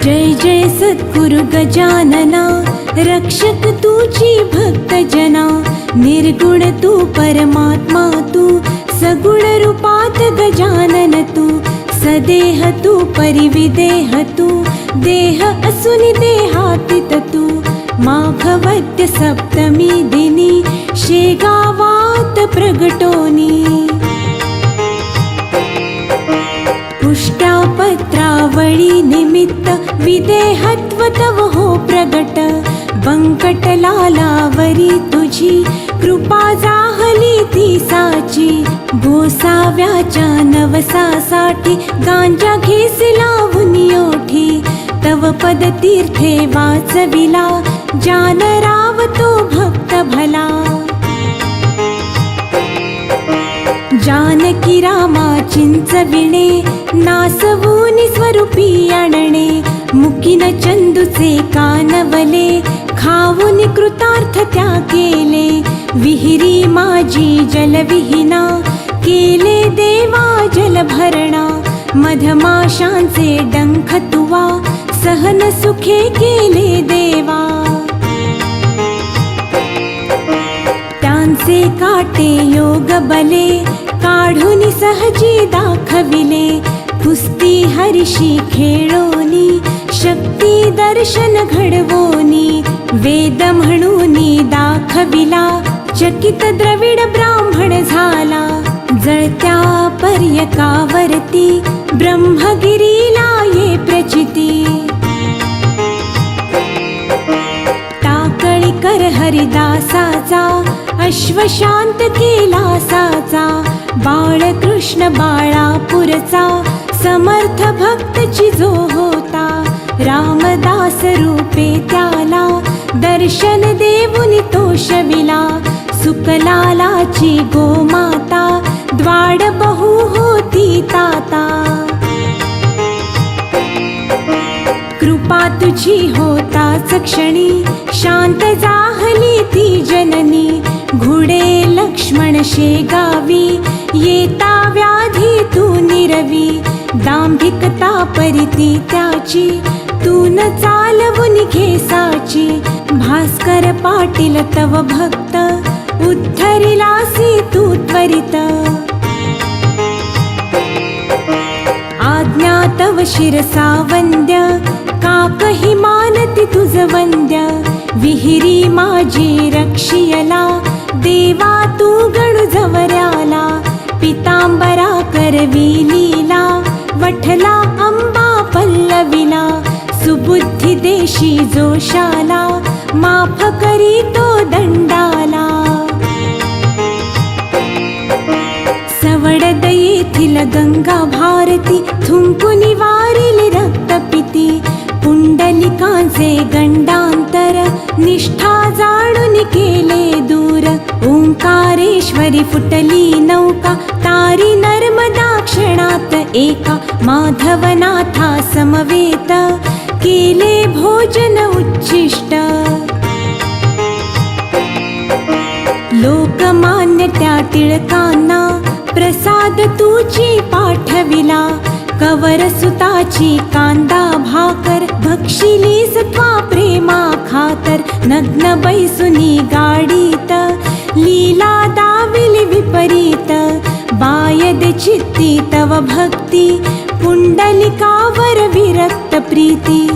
जय जय सद्गुरु गजानना, रक्षक तुझी भक्त जना. निर्गुण तू परमात्मा तू, सगुण रूपात गजानन तू. सदेह तू परिविदेह तू, देह असुनि देहातीत तू. माघवद्य सप्तमी दिनी, शेगावात प्रगटोनी. पुष्ट्या पत्रावळी निमित्त, विदेहत्व तव हो प्रगट. बंकटलालावरी तुझी, कृपा जाहली ती साची. गोसाव्याच्या नवसासाठी, गांजा घेसिला उनियोठी. तव पद तीर्थे वाचविला, जानराव तो भक्त भला. जानकी रामा चिंचविणे, नासवूनि स्वरूपी आणणे. मुकीन चंदूचे कानवले, खाऊनि कृतार्थ त्या केले. विहिरी माझी जलविहीना, केले देवा जलभरणा. मधमाशांचे डंख तुवा, सहन सुखे केले देवा. त्यांचे काटे योग बले, काढून सहजी दाखविले. कुस्ती हरिशी खेळोनी, शक्ती दर्शन घडवोनी. वेद म्हणूनी दाखविला, चकित द्रविड ब्राह्मण झाला. जळत्या पर्यकावरती, ब्रह्मगिरीला ये प्रचिती. टाकळीकर हरिदासाचा, अश्वशांत केला साचा. बाळकृष्ण बाळापूरचा, समर्थ भक्त चिजो होता. रामदास रूपे त्याला, दर्शन देऊनी तोषविला. सुकलालाची गोमाता, द्वाड बहु होती ताता. कृपा तुझी होताच क्षणी, शांत जाहली ती जननी. घुडे लक्ष्मण शेगावी, येता व्याधी तू निरवी. दांभिकता परिती त्याची, तू न चालवून घेसाची. भास्कर पाटील तव भक्त, उद्धरिलासी तू त्वरित. आज्ञा तव शिरसा वंद्य, काकही मानती तुझ वंद्य. विहिरी माझी रक्षियला, देवा तू गणु जवऱ्याला. पितांबरा करवी लीला, वठला अंबा पल्लविला. सुबुद्धी देशी जोशाला, माफ करी तो दंडाला. सवडद येथील गंगा भारती, थुंकुनी वारिली रक्तपिती. पुंडलिकांचे गंडांतर, निष्ठा जाणून केले दूर. ओंकारेश्वरी फुटली नौका, तारी नर्मदा क्षणात एका. माधवनाथा समवेत, केले भोजन उच्छिष्ट. लोकमान्य त्या टिळकांना, प्रसाद तुझी पाठविला. कवर सुताची कांदा भाकर, भक्षिली सत्वा प्रेमा खातर. नग्न बैसुनी गाडीत, लीला दाविली विपरीत. बायद चित्ती तव भक्ती, पुंडलिकावर विरक्त प्रीती.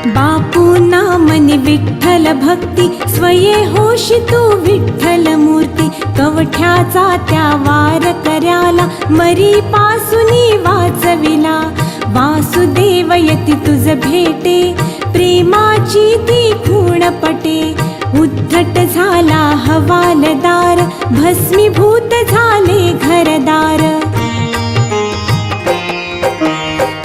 बापू नामनी विठ्ठल भक्ती, स्वये होशी तू विठ्ठल मूर्ती. कवठ्याचा त्या वार कर्याला, मरी पासुनी वाचविला. वासुदेव यती तुझ भेटे, प्रेमाची ती खूण पटे. उद्धट झाला हवालदार, भस्मीभूत झाले घरदार.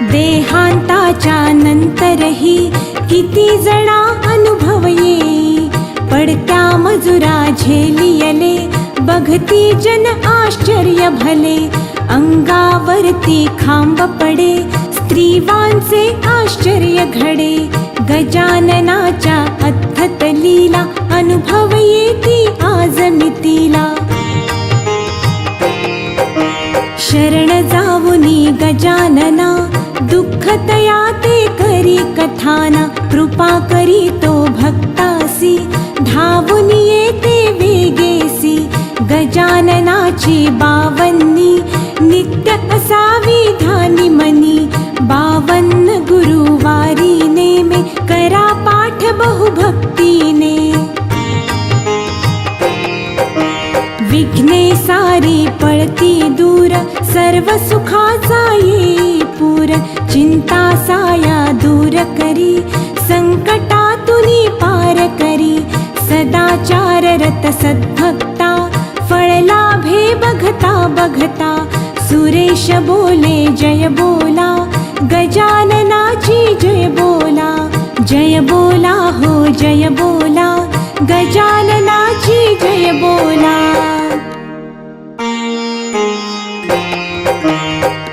देहांताच्या नंतरही, किती जणा अनुभव येई. पडत्या मजुरा झेलियले, बघती जन आश्चर्य भले. अंगावरती खांब पडे, स्त्रीवांचे आश्चर्य घडे. गजाननाच्या अद्भुत लीला, अनुभव येती आज मितीला. शरण जाऊनी गजानना, दुःख तया ते करी कथाना. कृपा करी तो भक्तासी, धावून येते वेगेसी. गजाननाची 52 नित्य असावी ध्यानी मनी. 52 गुरुवारी नेमे, करा पाठ बहु भक्तीने. विघ्ने सारी पळती दूर, सर्व सुखाचा येई पूर. चिंता साया दूर करी, संकटातुनी पार करी. सदाचार रत सद्भक्ता, फळ लाभे बघता बघता. सुरेश बोले जय बोला, गजाननाची जय बोला. जय बोला हो जय बोला, गजाननाची जय बोला.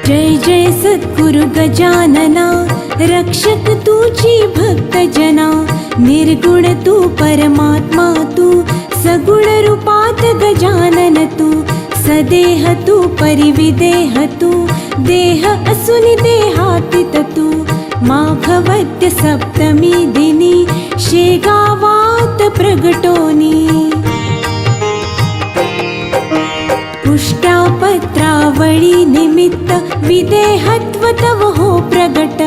जय जय सद्गुरु गजानना, रक्षक तुझी भक्त जना. निर्गुण तू परमात्मा तू, सगुण रूपात गजानन तू. सदेह तू परिविदेह तू, देह असुनि देहातीत तू. माघवद्य सप्तमी दिनी, शेगावात प्रगटोनी. पुष्ट्या पत्रावळी निमित्त, विदेहत्व तव हो प्रगट.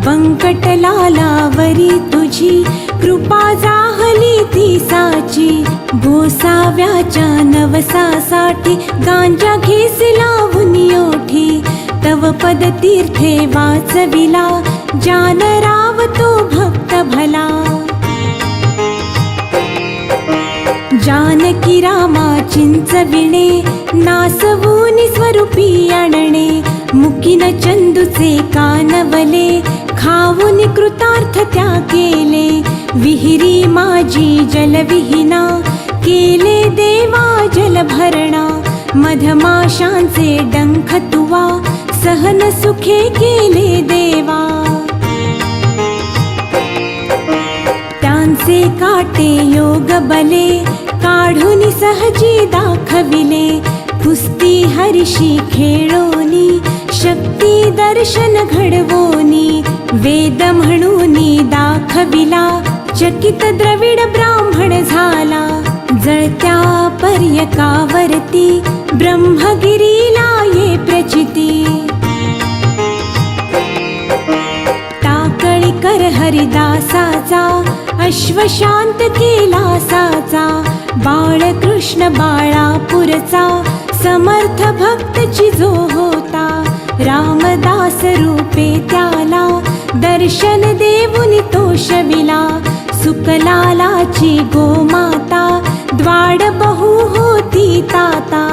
बंकटलालावरी तुझी, कृपा जाहली ती साची. गोसाव्याच्या नवसासाठी, गांजा घेसिला उनियोठी. तव पद तीर्थे वाचविला, जानराव तो भक्त भला. जानकी रामा चिंचविणे, नासवूनि स्वरूपी आणणे. मुकीन चंदूचे कानवले, खाऊनि कृतार्थ त्या केले. विहिरी माझी जलविहीना, केले देवा जलभरणा. मधमाशांचे डंख तुवा, सहन सुखे केले देवा. त्यांचे काटे योग बले, काढून सहजी दाखविले. कुस्ती हरिशी खेळोनी, शक्ती दर्शन घडवोनी. वेद म्हणूनी दाखविला, चकित द्रविड ब्राह्मण झाला. जळत्या पर्यकावरती, ब्रह्मगिरीला ये प्रचिती. टाकळीकर हरिदासाचा, अश्वशांत केला साचा. बाळकृष्ण बाळापूरचा, समर्थ भक्तची जो होता. रामदास रूपे त्याला, दर्शन देऊन तो शविला. सुकलालाची गोमाता, द्वाड बहु होती ताता.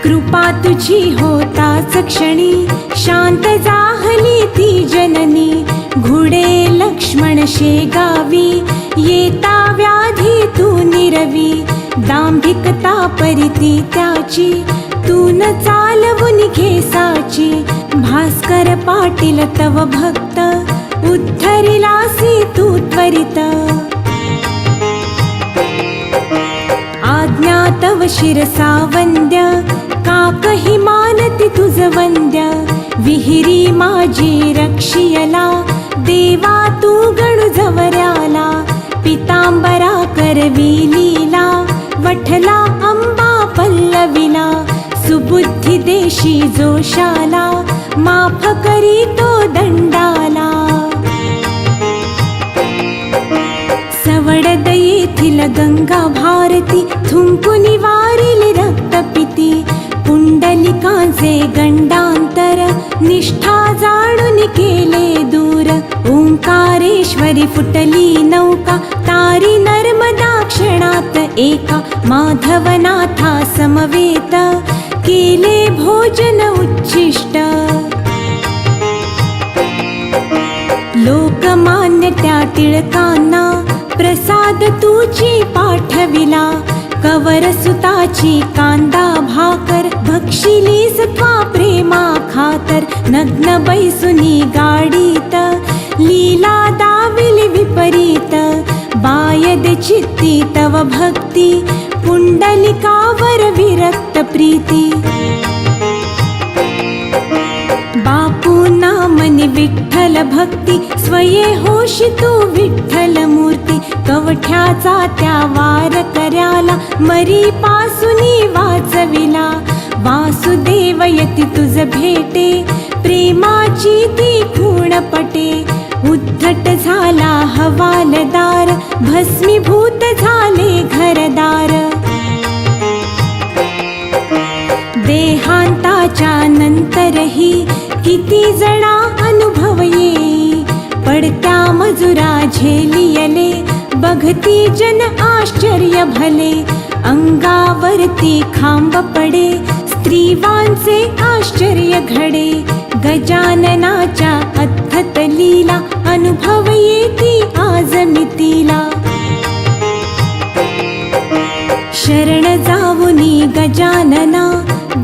कृपा तुझी होताच क्षणी, शांत जाहली ती जननी. घुडे लक्ष्मण शेगावी, येता व्याधी तू निरवी. दांभिकता परिती त्याची, तू न चालवून घेसाची. भास्कर पाटील तव भक्त, उद्धरिलासी तू त्वरित. आज्ञा तव शिरसा वंद्य, काकही मानती तुझ वंद्य. विहिरी माझी रक्षियला, देवा तू गणु जवऱ्याला. पितांबरा करवी लीला, वठला अंबा पल्लविला. सुबुद्धी देशी जोशाला, माफ करी तो दंडाला. सवडद येथील गंगा भारती, थुंकुनी वारिली रक्तपिती. पुंडलिकांचे गंडांतर, निष्ठा जाणून केले दूर. ओंकारेश्वरी फुटली नौका, तारी नर्मदा क्षणात एका. माधवनाथा समवेत, केले भोजन उच्छिष्ट. लोकमान्य त्या टिळकांना, प्रसाद तुझी पाठविला. कवर सुताची कांदा भाकर, भक्षिलीस त्वा प्रेमा खातर. नग्न बैसुनी गाडीत, लीला दाविली विपरीत. बायद चित्ती तव भक्ती, पुंडलिकावर विरक्त प्रीती बापूंना मनी विठ्ठल भक्ती स्वये होशी तू विठ्ठल मूर्ती कवठ्याचा त्या वार कर्याला मरी पासुनी वाचविला वासुदेव यती तुझ भेटे प्रेमाची ती खूण पटे उद्धट झाला हवालदार भस्मीभूत झाले घरदार देहांताच्या नंतरही किती जणा अनुभव येई पडत्या मजुरा झेलियले बघती जन आश्चर्य भले अंगावरती खांब पडे स्त्रीवांचे आश्चर्य घडे गजाननाच्या अद्भुत लीला अनुभव येती आज मितीला शरण जाऊनी गजानना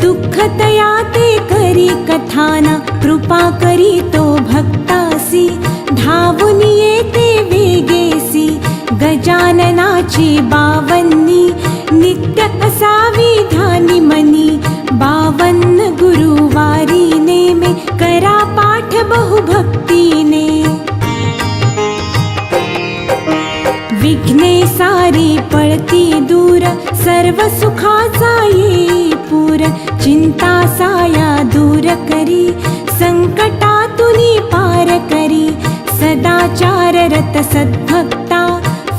दुःख तया ते करी कथाना कृपा करी तो भक्तासी धावून येते वेगेसी गजाननाची बावन्नी नित्य असावी ध्यानी मनी 52 गुरुवारी नेमे करा पाठ बहुभक्तीने विघ्ने सारी पळती दूर सर्व सुखाचा येई पूर चिंता साया दूर करी संकटातुनी पार करी सदाचार रत सद्भक्ता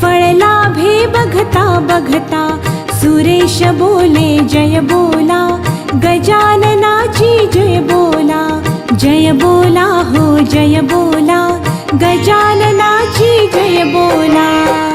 फळ लाभे बघता बघता सुरेश बोले जय बोला गजाननाची जय बोला हो जय बोला गजाननाची जय बोला।